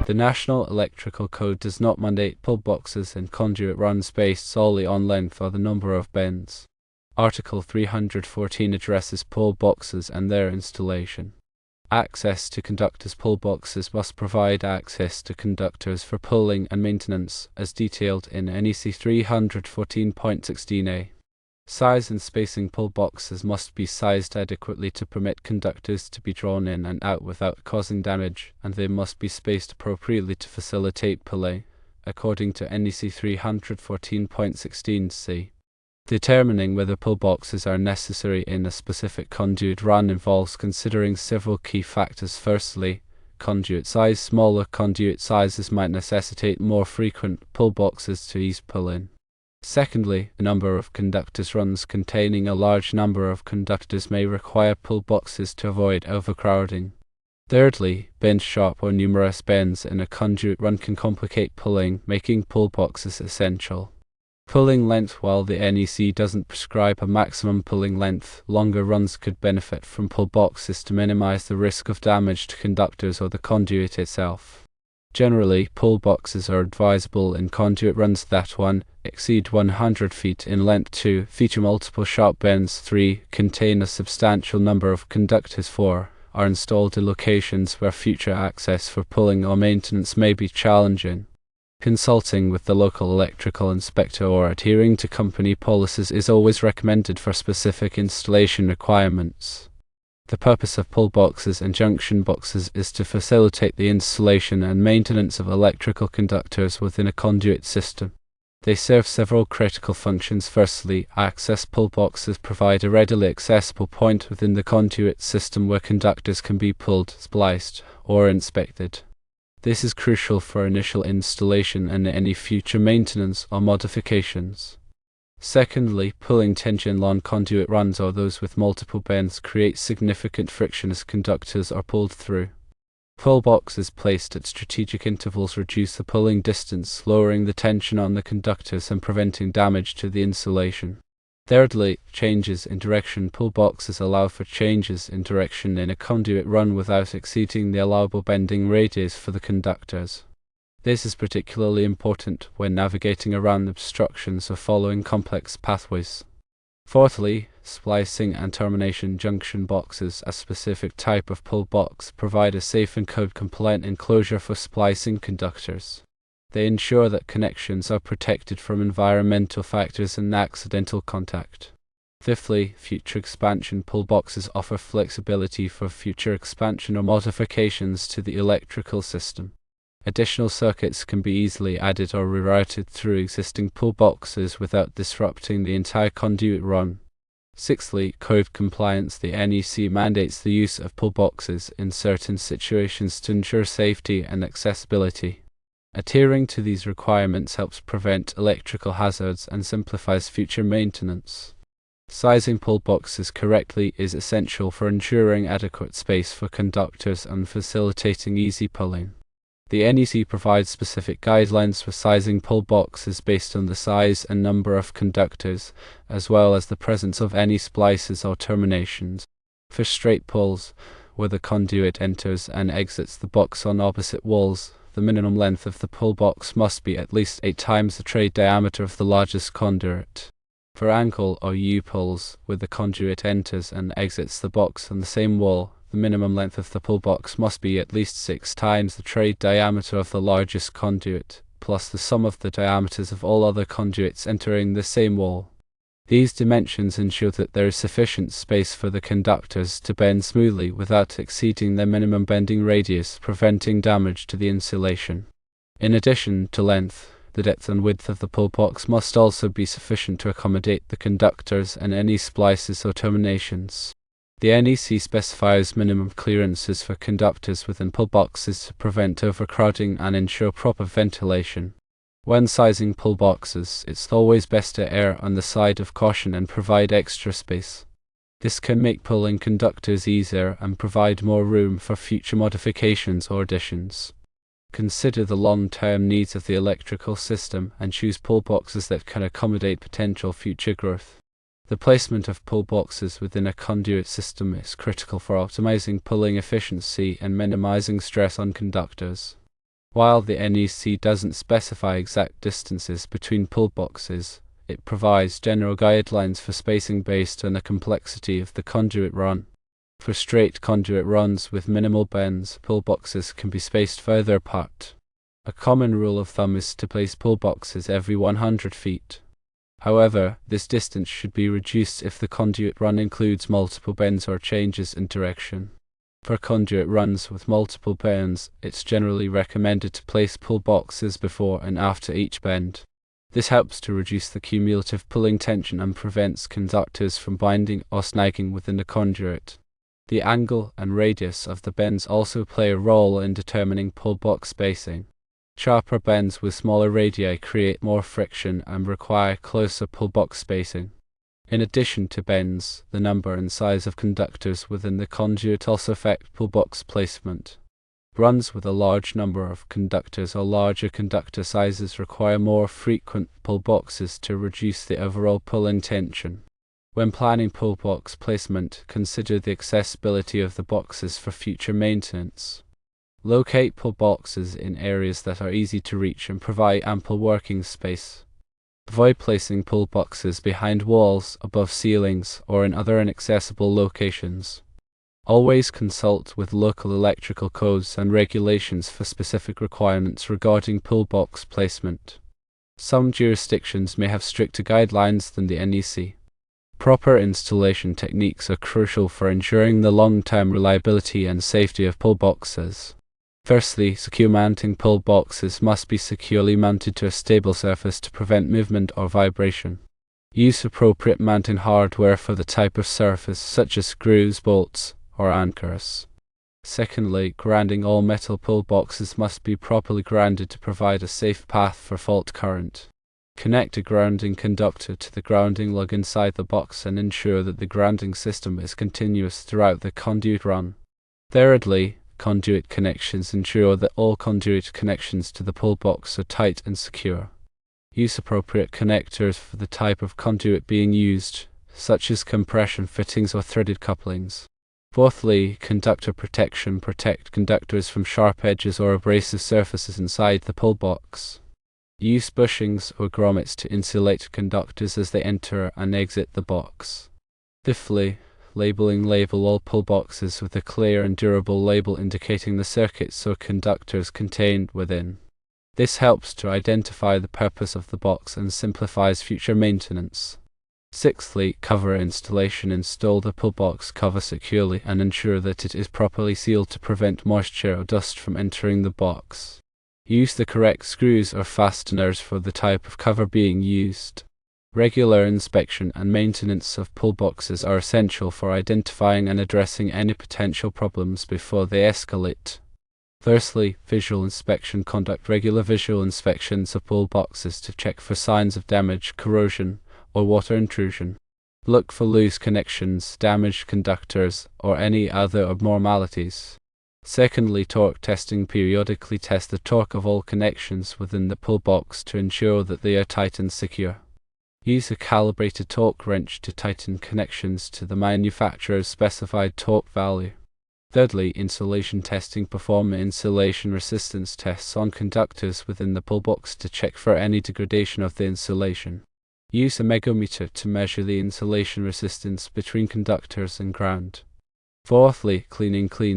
The National Electrical Code does not mandate pull boxes in conduit runs based solely on length or the number of bends. Article 314 addresses pull boxes and their installation. Access to conductors. Pull boxes must provide access to conductors for pulling and maintenance, as detailed in NEC 314.16a. Size and spacing. Pull boxes must be sized adequately to permit conductors to be drawn in and out without causing damage, and they must be spaced appropriately to facilitate pulling, according to NEC 314.16c. Determining whether pull boxes are necessary in a specific conduit run involves considering several key factors. Firstly, conduit size. Smaller conduit sizes might necessitate more frequent pull boxes to ease pull-in. Secondly, the number of conductors. Runs containing a large number of conductors may require pull boxes to avoid overcrowding. Thirdly, bend sharp or numerous bends in a conduit run can complicate pulling, making pull boxes essential. Pulling length. While the NEC doesn't prescribe a maximum pulling length, longer runs could benefit from pull boxes to minimize the risk of damage to conductors or the conduit itself. Generally, pull boxes are advisable in conduit runs that 1. Exceed 100 feet in length, 2. Feature multiple sharp bends, 3. Contain a substantial number of conductors, 4. Are installed in locations where future access for pulling or maintenance may be challenging. Consulting with the local electrical inspector or adhering to company policies is always recommended for specific installation requirements. The purpose of pull boxes and junction boxes is to facilitate the installation and maintenance of electrical conductors within a conduit system. They serve several critical functions. Firstly, access. Pull boxes provide a readily accessible point within the conduit system where conductors can be pulled, spliced, or inspected. This is crucial for initial installation and any future maintenance or modifications. Secondly, pulling tension. Long conduit runs or those with multiple bends create significant friction as conductors are pulled through. Pull boxes placed at strategic intervals reduce the pulling distance, lowering the tension on the conductors and preventing damage to the insulation. Thirdly, changes in direction. Pull boxes allow for changes in direction in a conduit run without exceeding the allowable bending radius for the conductors. This is particularly important when navigating around obstructions or following complex pathways. Fourthly, splicing and termination. Junction boxes, a specific type of pull box, provide a safe and code-compliant enclosure for splicing conductors. They ensure that connections are protected from environmental factors and accidental contact. Fifthly, future expansion. Pull boxes offer flexibility for future expansion or modifications to the electrical system. Additional circuits can be easily added or rerouted through existing pull boxes without disrupting the entire conduit run. Sixthly, code compliance. The NEC mandates the use of pull boxes in certain situations to ensure safety and accessibility. Adhering to these requirements helps prevent electrical hazards and simplifies future maintenance. Sizing pull boxes correctly is essential for ensuring adequate space for conductors and facilitating easy pulling. The NEC provides specific guidelines for sizing pull boxes based on the size and number of conductors, as well as the presence of any splices or terminations. For straight pulls, where the conduit enters and exits the box on opposite walls, the minimum length of the pull box must be at least 8 times the trade diameter of the largest conduit. For angle or U-pulls, where the conduit enters and exits the box on the same wall, the minimum length of the pull box must be at least 6 times the trade diameter of the largest conduit, plus the sum of the diameters of all other conduits entering the same wall. These dimensions ensure that there is sufficient space for the conductors to bend smoothly without exceeding their minimum bending radius, preventing damage to the insulation. In addition to length, the depth and width of the pull box must also be sufficient to accommodate the conductors and any splices or terminations. The NEC specifies minimum clearances for conductors within pull boxes to prevent overcrowding and ensure proper ventilation. When sizing pull boxes, it's always best to err on the side of caution and provide extra space. This can make pulling conductors easier and provide more room for future modifications or additions. Consider the long-term needs of the electrical system and choose pull boxes that can accommodate potential future growth. The placement of pull boxes within a conduit system is critical for optimizing pulling efficiency and minimizing stress on conductors. While the NEC doesn't specify exact distances between pull boxes, it provides general guidelines for spacing based on the complexity of the conduit run. For straight conduit runs with minimal bends, pull boxes can be spaced further apart. A common rule of thumb is to place pull boxes every 100 feet. However, this distance should be reduced if the conduit run includes multiple bends or changes in direction. For conduit runs with multiple bends, it's generally recommended to place pull boxes before and after each bend. This helps to reduce the cumulative pulling tension and prevents conductors from binding or snagging within the conduit. The angle and radius of the bends also play a role in determining pull box spacing. Sharper bends with smaller radii create more friction and require closer pull box spacing. In addition to bends, the number and size of conductors within the conduit also affect pull box placement. Runs with a large number of conductors or larger conductor sizes require more frequent pull boxes to reduce the overall pulling tension. When planning pull box placement, consider the accessibility of the boxes for future maintenance. Locate pull boxes in areas that are easy to reach and provide ample working space. Avoid placing pull boxes behind walls, above ceilings, or in other inaccessible locations. Always consult with local electrical codes and regulations for specific requirements regarding pull box placement. Some jurisdictions may have stricter guidelines than the NEC. Proper installation techniques are crucial for ensuring the long-term reliability and safety of pull boxes. Firstly, secure mounting pull boxes must be securely mounted to a stable surface to prevent movement or vibration. Use appropriate mounting hardware for the type of surface, such as screws, bolts, or anchors. Secondly, grounding all metal pull boxes must be properly grounded to provide a safe path for fault current. Connect a grounding conductor to the grounding lug inside the box and ensure that the grounding system is continuous throughout the conduit run. Thirdly, conduit connections ensure that all conduit connections to the pull box are tight and secure. Use appropriate connectors for the type of conduit being used, such as compression fittings or threaded couplings. Fourthly, conductor protection. Protect conductors from sharp edges or abrasive surfaces inside the pull box. Use bushings or grommets to insulate conductors as they enter and exit the box. Fifthly, label all pull boxes with a clear and durable label indicating the circuits or conductors contained within. This helps to identify the purpose of the box and simplifies future maintenance. Sixthly, cover installation. Install the pull box cover securely and ensure that it is properly sealed to prevent moisture or dust from entering the box. Use the correct screws or fasteners for the type of cover being used. Regular inspection and maintenance of pull boxes are essential for identifying and addressing any potential problems before they escalate. Firstly, visual inspection. Conduct regular visual inspections of pull boxes to check for signs of damage, corrosion, or water intrusion. Look for loose connections, damaged conductors, or any other abnormalities. Secondly, torque testing. Periodically test the torque of all connections within the pull box to ensure that they are tight and secure. Use a calibrated torque wrench to tighten connections to the manufacturer's specified torque value. Thirdly, insulation testing. Perform insulation resistance tests on conductors within the pull box to check for any degradation of the insulation. Use a megometer to measure the insulation resistance between conductors and ground. Fourthly, clean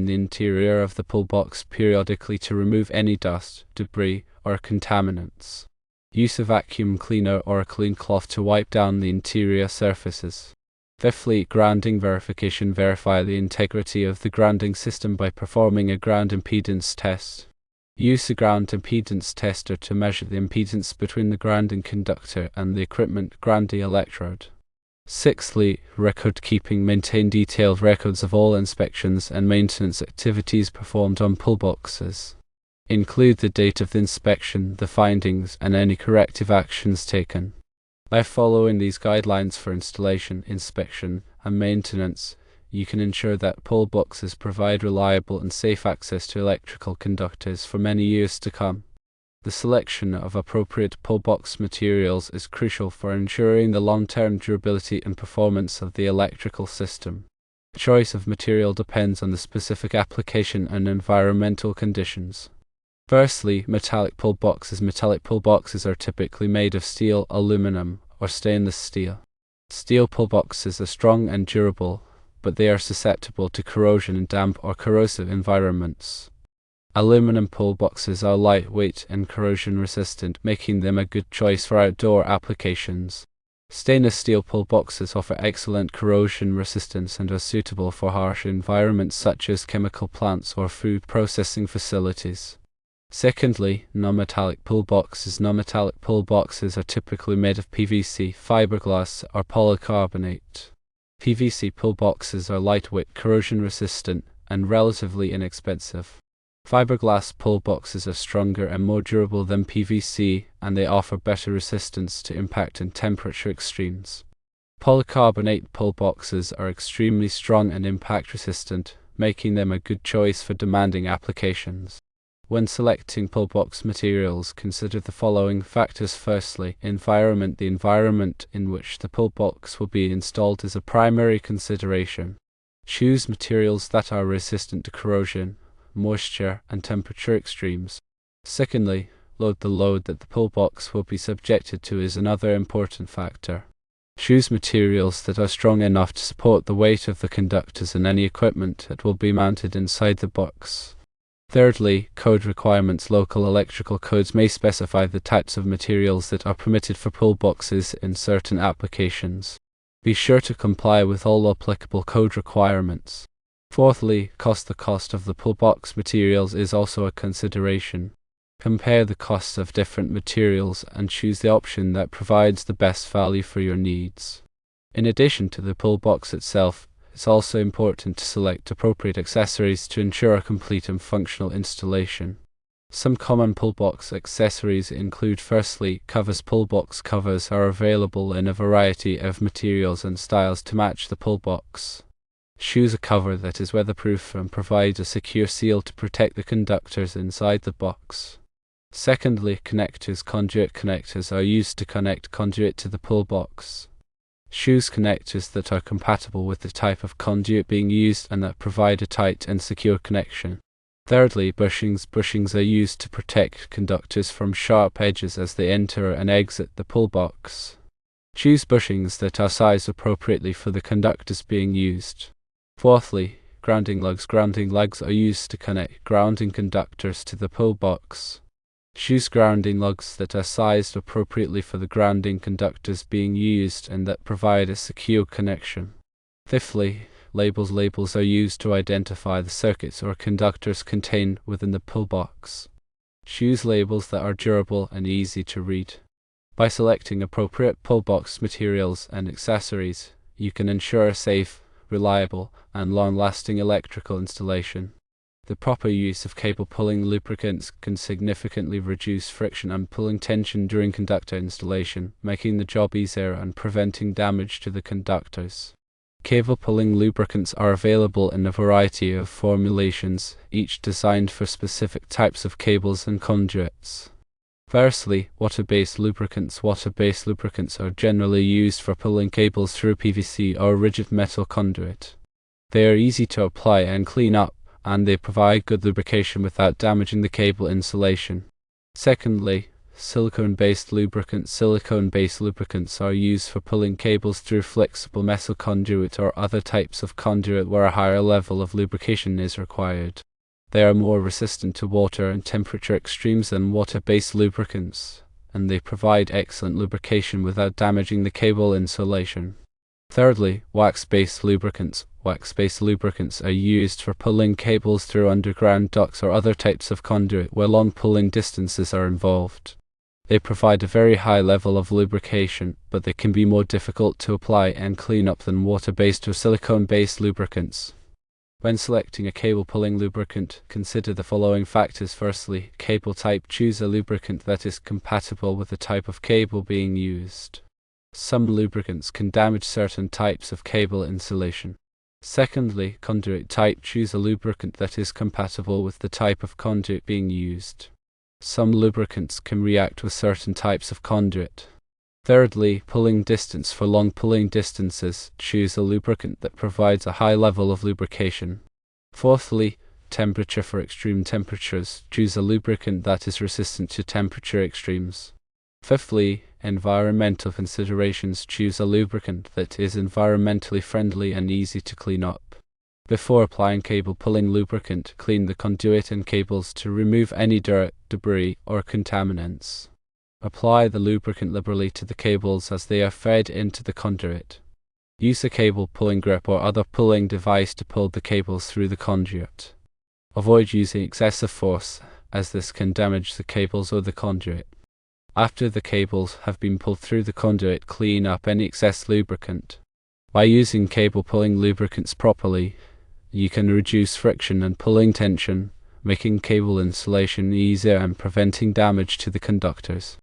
the interior of the pull box periodically to remove any dust, debris, or contaminants. Use a vacuum cleaner or a clean cloth to wipe down the interior surfaces. Fifthly, grounding verification. Verify the integrity of the grounding system by performing a ground impedance test. Use a ground impedance tester to measure the impedance between the grounding conductor and the equipment grounding electrode. Sixthly, record keeping. Maintain detailed records of all inspections and maintenance activities performed on pull boxes. Include the date of the inspection, the findings, and any corrective actions taken. By following these guidelines for installation, inspection, and maintenance, you can ensure that pull boxes provide reliable and safe access to electrical conductors for many years to come. The selection of appropriate pull box materials is crucial for ensuring the long-term durability and performance of the electrical system. Choice of material depends on the specific application and environmental conditions. Firstly, metallic pull boxes. Metallic pull boxes are typically made of steel, aluminum, or stainless steel. Steel pull boxes are strong and durable, but they are susceptible to corrosion in damp or corrosive environments. Aluminum pull boxes are lightweight and corrosion resistant, making them a good choice for outdoor applications. Stainless steel pull boxes offer excellent corrosion resistance and are suitable for harsh environments such as chemical plants or food processing facilities. Secondly, non-metallic pull boxes. Non-metallic pull boxes are typically made of PVC, fiberglass, or polycarbonate. PVC pull boxes are lightweight, corrosion resistant, and relatively inexpensive. Fiberglass pull boxes are stronger and more durable than PVC, and they offer better resistance to impact and temperature extremes. Polycarbonate pull boxes are extremely strong and impact resistant, making them a good choice for demanding applications. When selecting pull box materials, consider the following factors. Firstly, environment. The environment in which the pull box will be installed is a primary consideration. Choose materials that are resistant to corrosion, moisture, and temperature extremes. Secondly, load. The load that the pull box will be subjected to is another important factor. Choose materials that are strong enough to support the weight of the conductors and any equipment that will be mounted inside the box. Thirdly, code requirements. Local electrical codes may specify the types of materials that are permitted for pull boxes in certain applications. Be sure to comply with all applicable code requirements. Fourthly, cost. The cost of the pull box materials is also a consideration. Compare the costs of different materials and choose the option that provides the best value for your needs. In addition to the pull box itself, it's also important to select appropriate accessories to ensure a complete and functional installation. Some common pull box accessories include: firstly, covers. Pull box covers are available in a variety of materials and styles to match the pull box. Choose a cover that is weatherproof and provides a secure seal to protect the conductors inside the box. Secondly, connectors. Conduit connectors are used to connect conduit to the pull box. Choose connectors that are compatible with the type of conduit being used and that provide a tight and secure connection. Thirdly, bushings. Bushings are used to protect conductors from sharp edges as they enter and exit the pull box. Choose bushings that are sized appropriately for the conductors being used. Fourthly, grounding lugs. Grounding lugs are used to connect grounding conductors to the pull box. Choose grounding lugs that are sized appropriately for the grounding conductors being used and that provide a secure connection. Fifthly, labels. Labels are used to identify the circuits or conductors contained within the pull box. Choose labels that are durable and easy to read. By selecting appropriate pull box materials and accessories, you can ensure a safe, reliable, and long-lasting electrical installation. The proper use of cable pulling lubricants can significantly reduce friction and pulling tension during conductor installation, making the job easier and preventing damage to the conductors. Cable pulling lubricants are available in a variety of formulations, each designed for specific types of cables and conduits. Firstly, water-based lubricants. Water-based lubricants are generally used for pulling cables through PVC or rigid metal conduit. They are easy to apply and clean up, and they provide good lubrication without damaging the cable insulation. Secondly, silicone-based lubricants. Silicone-based lubricants are used for pulling cables through flexible metal conduit or other types of conduit where a higher level of lubrication is required. They are more resistant to water and temperature extremes than water-based lubricants, and they provide excellent lubrication without damaging the cable insulation. Thirdly, wax-based lubricants. Wax-based lubricants are used for pulling cables through underground ducts or other types of conduit where long pulling distances are involved. They provide a very high level of lubrication, but they can be more difficult to apply and clean up than water-based or silicone-based lubricants. When selecting a cable pulling lubricant, consider the following factors. Firstly, cable type. Choose a lubricant that is compatible with the type of cable being used. Some lubricants can damage certain types of cable insulation. Secondly, conduit type. Choose a lubricant that is compatible with the type of conduit being used. Some lubricants can react with certain types of conduit. Thirdly, pulling distance. For long pulling distances, choose a lubricant that provides a high level of lubrication. Fourthly, temperature for extreme temperatures. Choose a lubricant that is resistant to temperature extremes. Fifthly, environmental considerations. Choose a lubricant that is environmentally friendly and easy to clean up. Before applying cable pulling lubricant, clean the conduit and cables to remove any dirt, debris, or contaminants. Apply the lubricant liberally to the cables as they are fed into the conduit. Use a cable pulling grip or other pulling device to pull the cables through the conduit. Avoid using excessive force, as this can damage the cables or the conduit. After the cables have been pulled through the conduit, clean up any excess lubricant. By using cable pulling lubricants properly, you can reduce friction and pulling tension, making cable installation easier and preventing damage to the conductors.